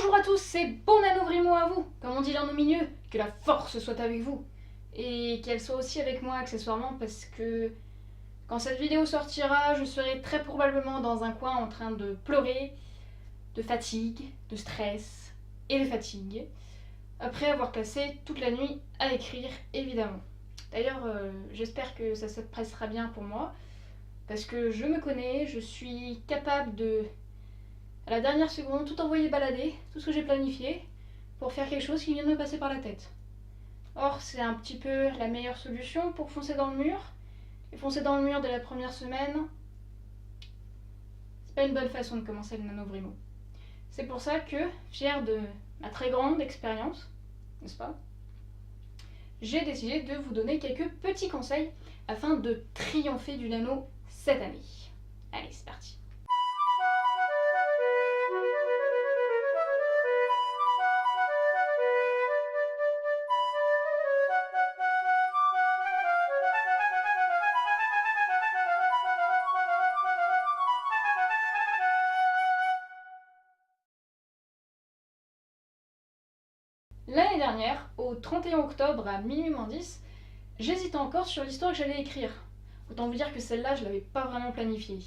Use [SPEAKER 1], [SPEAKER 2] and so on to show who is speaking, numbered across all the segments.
[SPEAKER 1] Bonjour à tous, c'est bon Nanovrimo à vous. Comme on dit dans nos milieux, que la force soit avec vous. Et qu'elle soit aussi avec moi accessoirement parce que quand cette vidéo sortira, je serai très probablement dans un coin en train de pleurer, de fatigue, de stress et de fatigue, après avoir passé toute la nuit à écrire, évidemment. D'ailleurs, j'espère que ça se passera bien pour moi, parce que je me connais, je suis capable de, à la dernière seconde, tout envoyer balader, tout ce que j'ai planifié, pour faire quelque chose qui vient de me passer par la tête. Or, c'est un petit peu la meilleure solution pour foncer dans le mur. Et foncer dans le mur dès la première semaine, c'est pas une bonne façon de commencer le Nanovrimo. C'est pour ça que, fière de ma très grande expérience, n'est-ce pas, j'ai décidé de vous donner quelques petits conseils afin de triompher du nano cette année. Allez, c'est parti. L'année dernière, au 31 octobre à minuit moins 10, j'hésitais encore sur l'histoire que j'allais écrire. Autant vous dire que celle-là, je l'avais pas vraiment planifiée.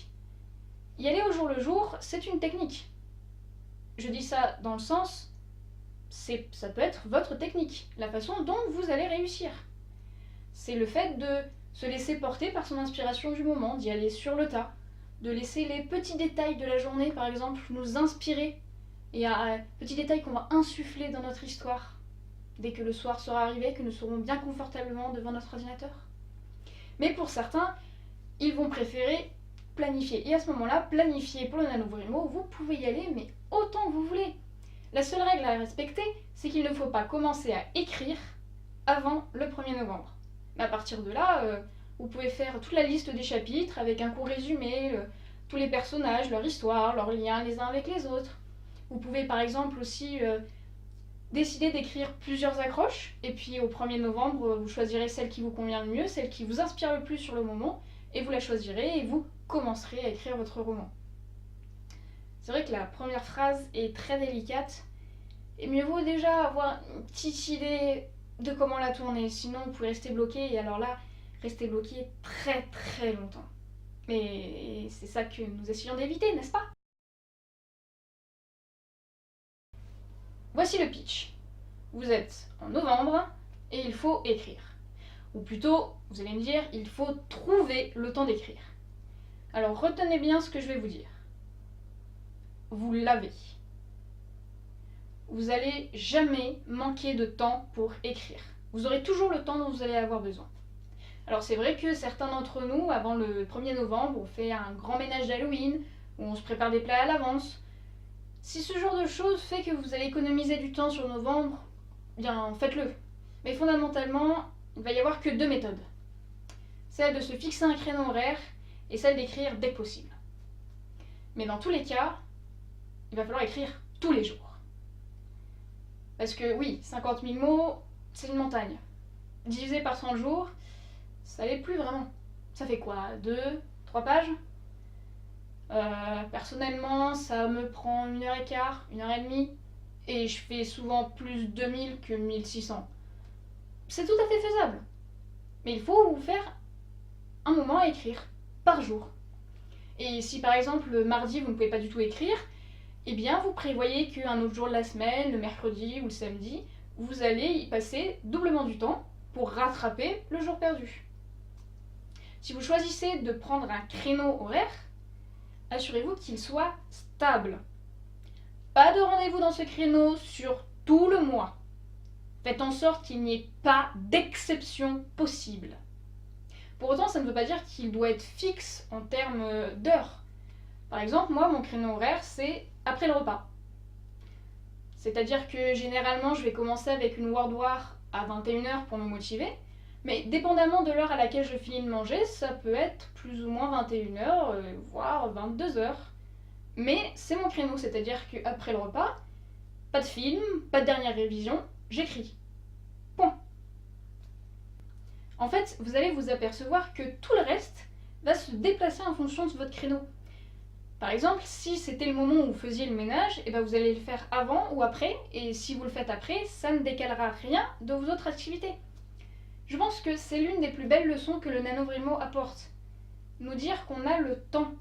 [SPEAKER 1] Y aller au jour le jour, c'est une technique. Je dis ça dans le sens, ça peut être votre technique, la façon dont vous allez réussir. C'est le fait de se laisser porter par son inspiration du moment, d'y aller sur le tas, de laisser les petits détails de la journée, par exemple, nous inspirer. Et petits détails qu'on va insuffler dans notre histoire dès que le soir sera arrivé, que nous serons bien confortablement devant notre ordinateur. Mais pour certains, ils vont préférer planifier. Et à ce moment-là, planifier pour le Nanovrimo, vous pouvez y aller, mais autant que vous voulez. La seule règle à respecter, c'est qu'il ne faut pas commencer à écrire avant le 1er novembre. Mais à partir de là, vous pouvez faire toute la liste des chapitres avec un court résumé, tous les personnages, leur histoire, leurs liens les uns avec les autres. Vous pouvez par exemple aussi décider d'écrire plusieurs accroches, et puis au 1er novembre, vous choisirez celle qui vous convient le mieux, celle qui vous inspire le plus sur le moment, et vous la choisirez et vous commencerez à écrire votre roman. C'est vrai que la première phrase est très délicate, et mieux vaut déjà avoir une petite idée de comment la tourner, sinon vous pouvez rester bloqué, et alors là, rester bloqué très très longtemps. Mais c'est ça que nous essayons d'éviter, n'est-ce pas ? Voici le pitch. Vous êtes en novembre et il faut écrire. Ou plutôt, vous allez me dire, il faut trouver le temps d'écrire. Alors retenez bien ce que je vais vous dire. Vous l'avez. Vous n'allez jamais manquer de temps pour écrire. Vous aurez toujours le temps dont vous allez avoir besoin. Alors c'est vrai que certains d'entre nous, avant le 1er novembre, on fait un grand ménage d'Halloween, où on se prépare des plats à l'avance. Si ce genre de choses fait que vous allez économiser du temps sur novembre, bien faites-le. Mais fondamentalement, il va y avoir que deux méthodes. Celle de se fixer un créneau horaire et celle d'écrire dès que possible. Mais dans tous les cas, il va falloir écrire tous les jours. Parce que oui, 50 000 mots, c'est une montagne. Divisé par 30 jours, ça l'est plus vraiment. Ça fait quoi, 2, 3 pages ? Personnellement, ça me prend 1h15, 1h30, et je fais souvent plus 2000 que 1600. C'est tout à fait faisable. Mais il faut vous faire un moment à écrire, par jour. Et si par exemple le mardi vous ne pouvez pas du tout écrire, eh bien vous prévoyez qu'un autre jour de la semaine, le mercredi ou le samedi, vous allez y passer doublement du temps pour rattraper le jour perdu. Si vous choisissez de prendre un créneau horaire, assurez-vous qu'il soit stable. Pas de rendez-vous dans ce créneau sur tout le mois. Faites en sorte qu'il n'y ait pas d'exception possible. Pour autant, ça ne veut pas dire qu'il doit être fixe en termes d'heures. Par exemple, moi, mon créneau horaire, c'est après le repas. C'est-à-dire que généralement, je vais commencer avec une Word War à 21h pour me motiver, mais dépendamment de l'heure à laquelle je finis de manger, ça peut être plus ou moins 21h, voire 22h. Mais c'est mon créneau, c'est-à-dire qu'après le repas, pas de film, pas de dernière révision, j'écris. Point. En fait, vous allez vous apercevoir que tout le reste va se déplacer en fonction de votre créneau. Par exemple, si c'était le moment où vous faisiez le ménage, et ben vous allez le faire avant ou après, et si vous le faites après, ça ne décalera rien de vos autres activités. Je pense que c'est l'une des plus belles leçons que le NaNoWriMo apporte. Nous dire qu'on a le temps.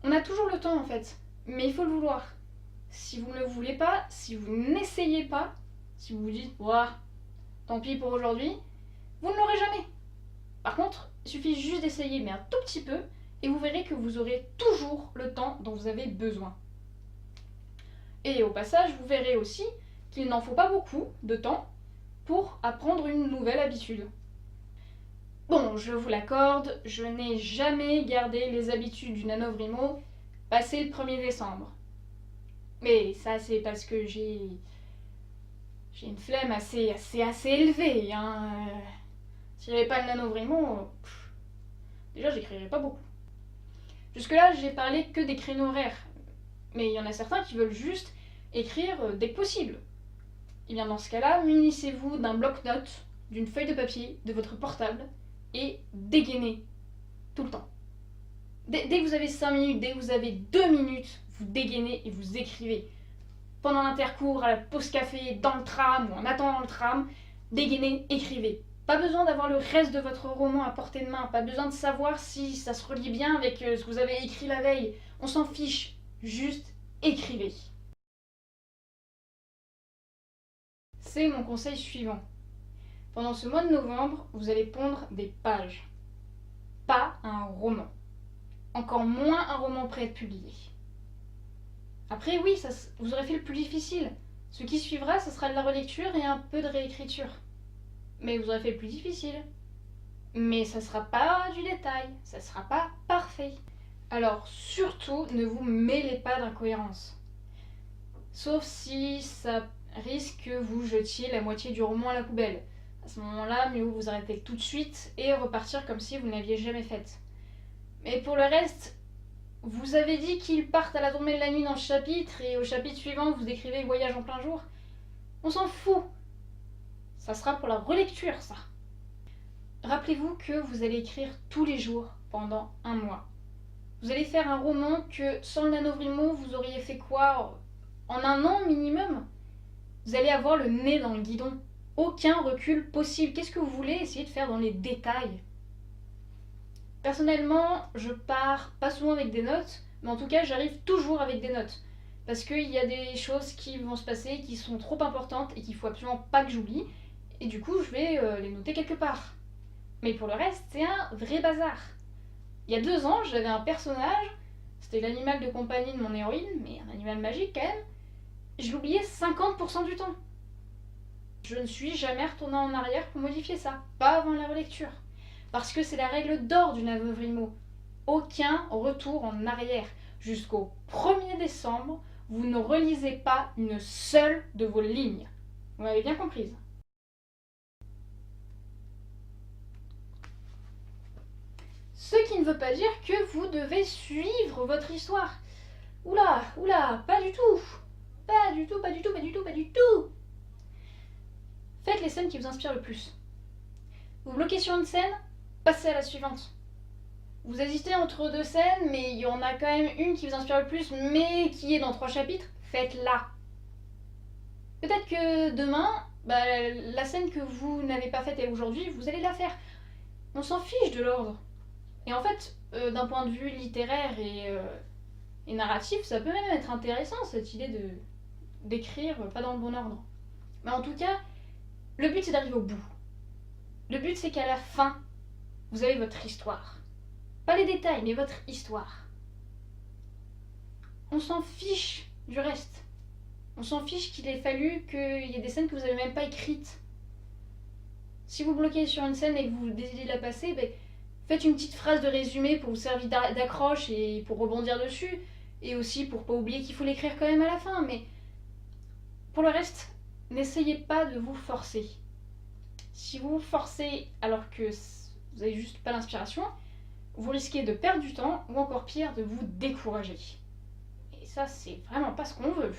[SPEAKER 1] On a toujours le temps en fait, mais il faut le vouloir. Si vous ne le voulez pas, si vous n'essayez pas, si vous vous dites ouah, tant pis pour aujourd'hui, vous ne l'aurez jamais. Par contre, il suffit juste d'essayer, mais un tout petit peu, et vous verrez que vous aurez toujours le temps dont vous avez besoin. Et au passage, vous verrez aussi qu'il n'en faut pas beaucoup de temps pour apprendre une nouvelle habitude. Bon, je vous l'accorde, je n'ai jamais gardé les habitudes du NaNoWriMo passé le 1er décembre. Mais ça, c'est parce que j'ai une flemme assez élevée. Si j'avais pas le NaNoWriMo, déjà j'écrirais pas beaucoup. Jusque-là, j'ai parlé que des créneaux horaires. Mais il y en a certains qui veulent juste écrire dès que possible. Et bien dans ce cas-là, munissez-vous d'un bloc-notes, d'une feuille de papier, de votre portable, et dégainez tout le temps. Dès que vous avez 5 minutes, dès que vous avez 2 minutes, vous dégainez et vous écrivez. Pendant l'intercours, à la pause café, dans le tram ou en attendant le tram, dégainez, écrivez. Pas besoin d'avoir le reste de votre roman à portée de main, pas besoin de savoir si ça se relie bien avec ce que vous avez écrit la veille. On s'en fiche, juste écrivez. C'est mon conseil suivant. Pendant ce mois de novembre, vous allez pondre des pages. Pas un roman. Encore moins un roman prêt à être publié. Après oui, vous aurez fait le plus difficile. Ce qui suivra, ce sera de la relecture et un peu de réécriture. Mais vous aurez fait le plus difficile. Mais ça sera pas du détail, ça sera pas parfait. Alors surtout, ne vous mêlez pas d'incohérences. Sauf si ça risque que vous jetiez la moitié du roman à la poubelle. À ce moment-là, mieux vous arrêter tout de suite et repartir comme si vous ne l'aviez jamais faite. Mais pour le reste, vous avez dit qu'ils partent à la tombée de la nuit dans le chapitre et au chapitre suivant, vous écrivez le voyage en plein jour. On s'en fout. Ça sera pour la relecture, ça. Rappelez-vous que vous allez écrire tous les jours pendant un mois. Vous allez faire un roman que sans le NaNoWriMo, vous auriez fait quoi en un an minimum? Vous allez avoir le nez dans le guidon. Aucun recul possible. Qu'est-ce que vous voulez essayer de faire dans les détails? Personnellement, je pars pas souvent avec des notes, mais en tout cas, j'arrive toujours avec des notes. Parce qu'il y a des choses qui vont se passer qui sont trop importantes et qu'il faut absolument pas que j'oublie. Et du coup, je vais les noter quelque part. Mais pour le reste, c'est un vrai bazar. Il y a 2 ans, j'avais un personnage, c'était l'animal de compagnie de mon héroïne, mais un animal magique quand même. Je l'oubliais 50% du temps. Je ne suis jamais retournée en arrière pour modifier ça, pas avant la relecture. Parce que c'est la règle d'or du NaNoWriMo. Aucun retour en arrière. Jusqu'au 1er décembre, vous ne relisez pas une seule de vos lignes. Vous m'avez bien comprise. Ce qui ne veut pas dire que vous devez suivre votre histoire. Oula, pas du tout. Pas du tout. Faites les scènes qui vous inspirent le plus. Vous bloquez sur une scène, passez à la suivante. Vous hésitez entre 2 scènes, mais il y en a quand même une qui vous inspire le plus, mais qui est dans 3 chapitres, faites-la. Peut-être que demain, la scène que vous n'avez pas faite aujourd'hui, vous allez la faire. On s'en fiche de l'ordre. Et en fait, d'un point de vue littéraire et narratif, ça peut même être intéressant, cette idée d'écrire pas dans le bon ordre. Mais en tout cas, le but c'est d'arriver au bout. Le but c'est qu'à la fin, vous avez votre histoire. Pas les détails, mais votre histoire. On s'en fiche du reste. On s'en fiche qu'il ait fallu qu'il y ait des scènes que vous n'avez même pas écrites. Si vous bloquez sur une scène et que vous décidez de la passer, faites une petite phrase de résumé pour vous servir d'accroche et pour rebondir dessus. Et aussi pour pas oublier qu'il faut l'écrire quand même à la fin. Mais pour le reste, n'essayez pas de vous forcer. Si vous vous forcez alors que vous n'avez juste pas l'inspiration, vous risquez de perdre du temps ou encore pire, de vous décourager. Et ça, c'est vraiment pas ce qu'on veut.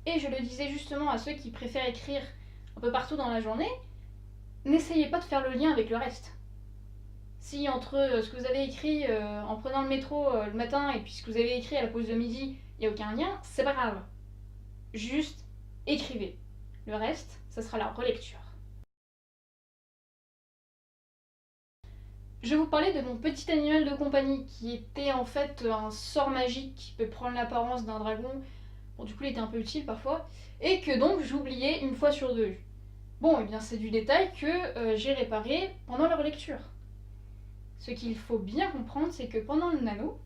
[SPEAKER 1] Et je le disais justement à ceux qui préfèrent écrire un peu partout dans la journée, n'essayez pas de faire le lien avec le reste. Si entre ce que vous avez écrit en prenant le métro le matin et puis ce que vous avez écrit à la pause de midi, il n'y a aucun lien, c'est pas grave. Juste écrivez. Le reste, ça sera la relecture. Je vais vous parler de mon petit animal de compagnie qui était en fait un sort magique qui peut prendre l'apparence d'un dragon. Bon, du coup, il était un peu utile parfois. Et que donc j'oubliais une fois sur deux. Bon, et bien c'est du détail que j'ai réparé pendant la relecture. Ce qu'il faut bien comprendre, c'est que pendant le nano,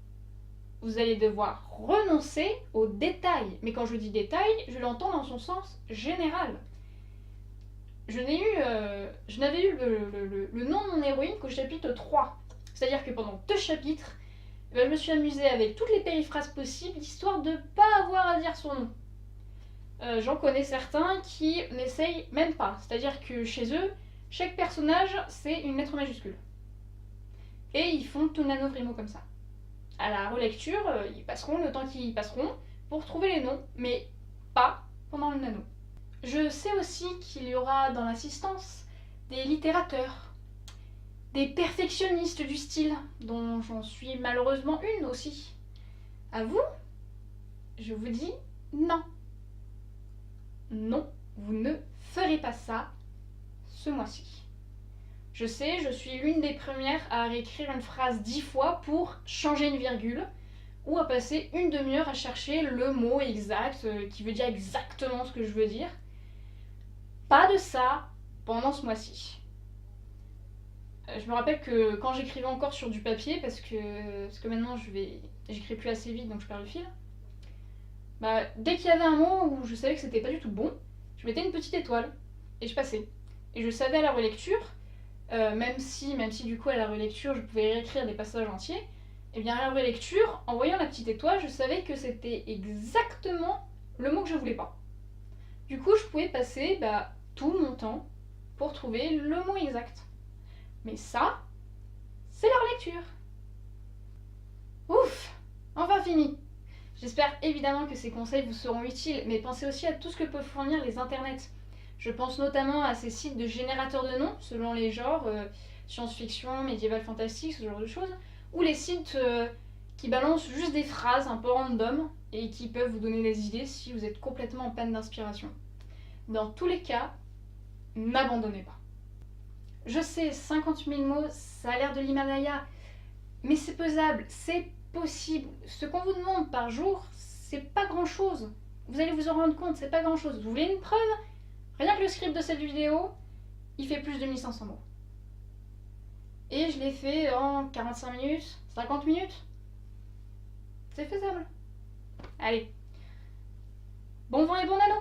[SPEAKER 1] vous allez devoir renoncer aux détails. Mais quand je dis détails, je l'entends dans son sens général. Je n'avais eu le nom de mon héroïne qu'au chapitre 3. C'est-à-dire que pendant 2 chapitres, je me suis amusée avec toutes les périphrases possibles, histoire de ne pas avoir à dire son nom. J'en connais certains qui n'essayent même pas. C'est-à-dire que chez eux, chaque personnage, c'est une lettre majuscule. Et ils font tout nano-vrimo comme ça. À la relecture, ils passeront le temps qu'ils passeront pour trouver les noms, mais pas pendant le nano. Je sais aussi qu'il y aura dans l'assistance des littérateurs, des perfectionnistes du style, dont j'en suis malheureusement une aussi. À vous, je vous dis non. Non, vous ne ferez pas ça ce mois-ci. Je sais, je suis l'une des premières à réécrire une phrase 10 fois pour changer une virgule, ou à passer une demi-heure à chercher le mot exact qui veut dire exactement ce que je veux dire. Pas de ça pendant ce mois-ci. Je me rappelle que quand j'écrivais encore sur du papier, parce que maintenant j'écris plus assez vite donc je perds le fil, bah, dès qu'il y avait un mot où je savais que c'était pas du tout bon, je mettais une petite étoile et je passais. Et je savais à la relecture, même si du coup à la relecture je pouvais réécrire des passages entiers, et bien à la relecture, en voyant la petite étoile, je savais que c'était exactement le mot que je voulais pas. Du coup, je pouvais passer tout mon temps pour trouver le mot exact. Mais ça, c'est la relecture. Ouf, enfin fini. J'espère évidemment que ces conseils vous seront utiles, mais pensez aussi à tout ce que peuvent fournir les internets. Je pense notamment à ces sites de générateurs de noms, selon les genres, science-fiction, médiéval, fantastique, ce genre de choses, ou les sites qui balancent juste des phrases un peu random et qui peuvent vous donner des idées si vous êtes complètement en panne d'inspiration. Dans tous les cas, n'abandonnez pas. Je sais, 50 000 mots, ça a l'air de l'Himalaya, mais c'est pesable, c'est possible. Ce qu'on vous demande par jour, c'est pas grand chose. Vous allez vous en rendre compte, c'est pas grand chose. Vous voulez une preuve? Rien que le script de cette vidéo, il fait plus de 1500 mots. Et je l'ai fait en 45 minutes, 50 minutes. C'est faisable. Allez. Bon vent et bon nano!